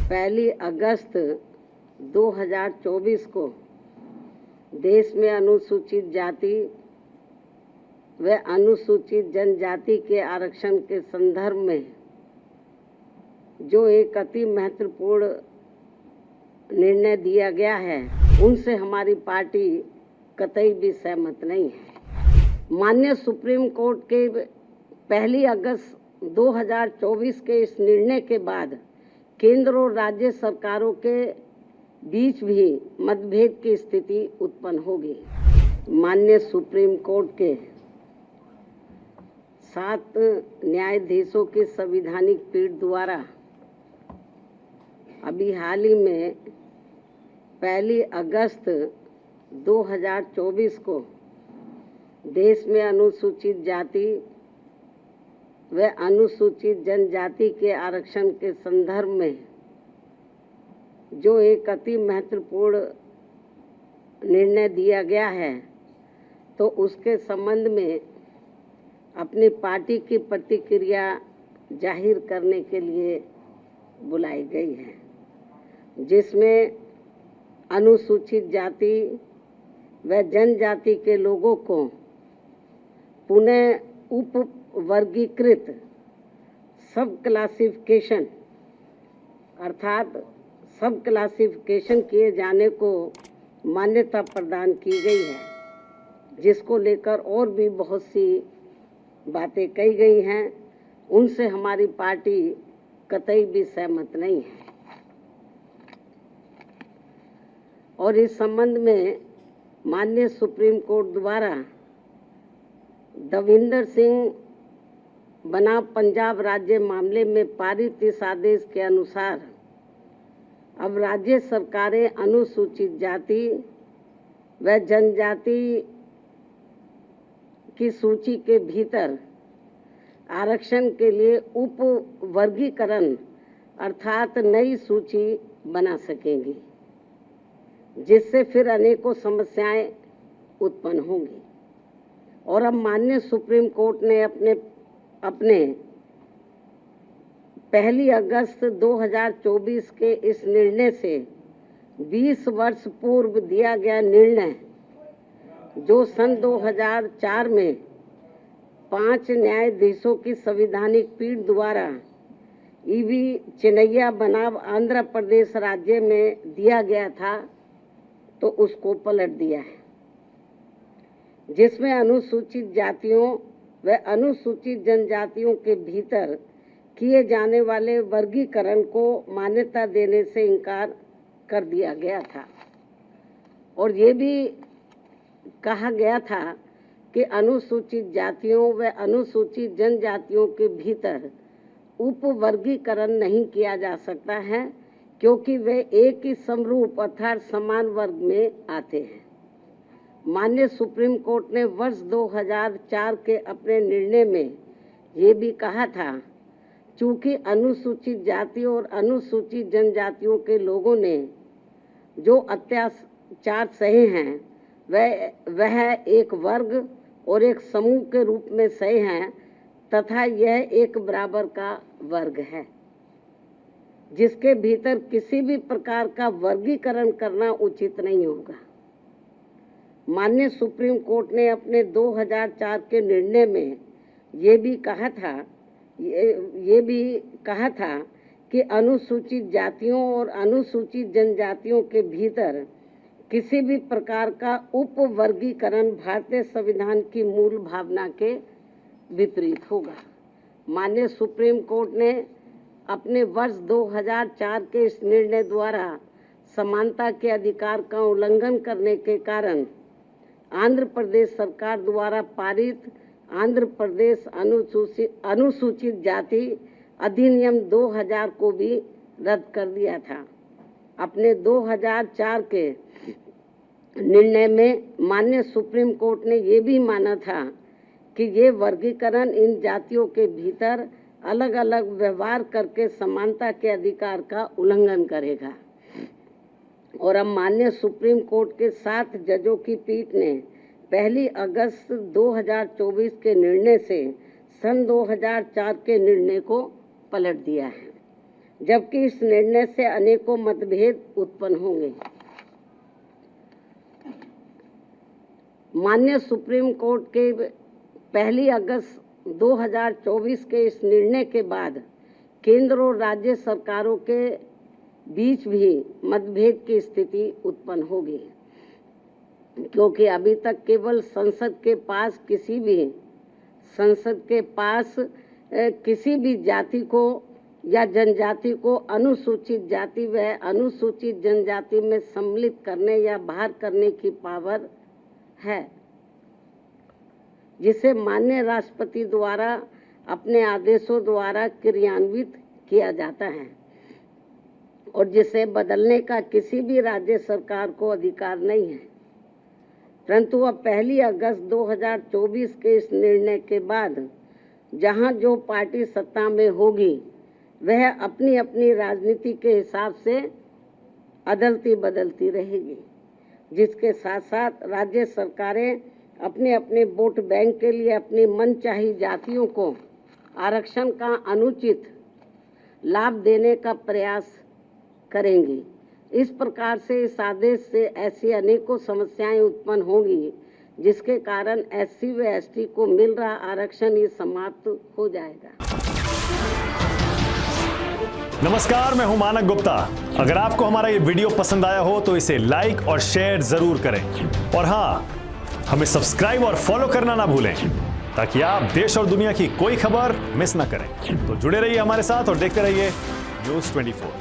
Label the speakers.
Speaker 1: 1 अगस्त 2024 को देश में अनुसूचित जाति व अनुसूचित जनजाति के आरक्षण के संदर्भ में जो एक अति महत्वपूर्ण निर्णय दिया गया है, उनसे हमारी पार्टी कतई भी सहमत नहीं है। माननीय सुप्रीम कोर्ट के 1 अगस्त 2024 के इस निर्णय के बाद केंद्र और राज्य सरकारों के बीच भी मतभेद की स्थिति उत्पन्न होगी। माननीय सुप्रीम कोर्ट के 7 न्यायाधीशों की संवैधानिक पीठ द्वारा अभी हाल ही में 1 अगस्त 2024 को देश में अनुसूचित जाति व अनुसूचित जनजाति के आरक्षण के संदर्भ में जो एक अति महत्वपूर्ण निर्णय दिया गया है, तो उसके संबंध में अपनी पार्टी की प्रतिक्रिया जाहिर करने के लिए बुलाई गई है, जिसमें अनुसूचित जाति व जनजाति के लोगों को पुनः उप वर्गीकृत सब क्लासिफिकेशन अर्थात सब क्लासिफिकेशन किए जाने को मान्यता प्रदान की गई है, जिसको लेकर और भी बहुत सी बातें कही गई हैं। उनसे हमारी पार्टी कतई भी सहमत नहीं है और इस संबंध में माननीय सुप्रीम कोर्ट द्वारा दविंदर सिंह बनाम पंजाब राज्य मामले में पारित इस आदेश के अनुसार अब राज्य सरकारें अनुसूचित जाति व जनजाति की सूची के भीतर आरक्षण के लिए उप वर्गीकरण अर्थात नई सूची बना सकेंगी, जिससे फिर अनेकों समस्याएं उत्पन्न होंगी। और अब माननीय सुप्रीम कोर्ट ने अपने 1 अगस्त 2024 के इस निर्णय से 20 वर्ष पूर्व दिया गया निर्णय, जो सन 2004 में 5 न्यायाधीशों की संवैधानिक पीठ द्वारा ईवी चिनैया बनाम आंध्र प्रदेश राज्य में दिया गया था, तो उसको पलट दिया है, जिसमें अनुसूचित जातियों व अनुसूचित जनजातियों के भीतर किए जाने वाले वर्गीकरण को मान्यता देने से इनकार कर दिया गया था। और ये भी कहा गया था कि अनुसूचित जातियों व अनुसूचित जनजातियों के भीतर उप वर्गीकरण नहीं किया जा सकता है, क्योंकि वे एक ही समरूप अर्थात समान वर्ग में आते हैं। माननीय सुप्रीम कोर्ट ने वर्ष 2004 के अपने निर्णय में ये भी कहा था, चूंकि अनुसूचित जाति और अनुसूचित जनजातियों के लोगों ने जो अत्याचार सहे हैं, वह एक वर्ग और एक समूह के रूप में सहे हैं तथा यह एक बराबर का वर्ग है, जिसके भीतर किसी भी प्रकार का वर्गीकरण करना उचित नहीं होगा। माननीय सुप्रीम कोर्ट ने अपने 2004 के निर्णय में ये भी कहा था कि अनुसूचित जातियों और अनुसूचित जनजातियों के भीतर किसी भी प्रकार का उप वर्गीकरण भारतीय संविधान की मूल भावना के विपरीत होगा। माननीय सुप्रीम कोर्ट ने अपने वर्ष 2004 के इस निर्णय द्वारा समानता के अधिकार का उल्लंघन करने के कारण आंध्र प्रदेश सरकार द्वारा पारित आंध्र प्रदेश अनुसूचित जाति अधिनियम 2000 को भी रद्द कर दिया था। अपने 2004 के निर्णय में माननीय सुप्रीम कोर्ट ने ये भी माना था कि ये वर्गीकरण इन जातियों के भीतर अलग अलग व्यवहार करके समानता के अधिकार का उल्लंघन करेगा। और अब माननीय सुप्रीम कोर्ट के 7 जजों की पीठ ने 1 अगस्त 2024 के निर्णय से सन 2004 के निर्णय को पलट दिया है। जबकि इस निर्णय से अनेकों मतभेद उत्पन्न होंगे। माननीय सुप्रीम कोर्ट के 1 अगस्त 2024 के इस निर्णय के बाद केंद्र और राज्य सरकारों के बीच भी मतभेद की स्थिति उत्पन्न होगी, क्योंकि अभी तक केवल संसद के पास किसी भी जाति को या जनजाति को अनुसूचित जाति व अनुसूचित जनजाति में सम्मिलित करने या बाहर करने की पावर है, जिसे माननीय राष्ट्रपति द्वारा अपने आदेशों द्वारा क्रियान्वित किया जाता है और जिसे बदलने का किसी भी राज्य सरकार को अधिकार नहीं है। परंतु अब 1 अगस्त 2024 के इस निर्णय के बाद जहां जो पार्टी सत्ता में होगी वह अपनी अपनी राजनीति के हिसाब से अदलती बदलती रहेगी, जिसके साथ साथ राज्य सरकारें अपने अपने वोट बैंक के लिए अपनी मनचाही जातियों को आरक्षण का अनुचित लाभ देने का प्रयास करेंगी। इस प्रकार से इस आदेश से ऐसी अनेकों समस्याएं उत्पन्न होंगी, जिसके कारण SC व ST को मिल रहा आरक्षण ये समाप्त हो जाएगा।
Speaker 2: नमस्कार, मैं हूं मानक गुप्ता। अगर आपको हमारा ये वीडियो पसंद आया हो तो इसे लाइक और शेयर जरूर करें और हाँ, हमें सब्सक्राइब और फॉलो करना ना भूलें ताकि आप देश और दुनिया की कोई खबर मिस ना करें। तो जुड़े रहिए हमारे साथ और देखते रहिए News 24।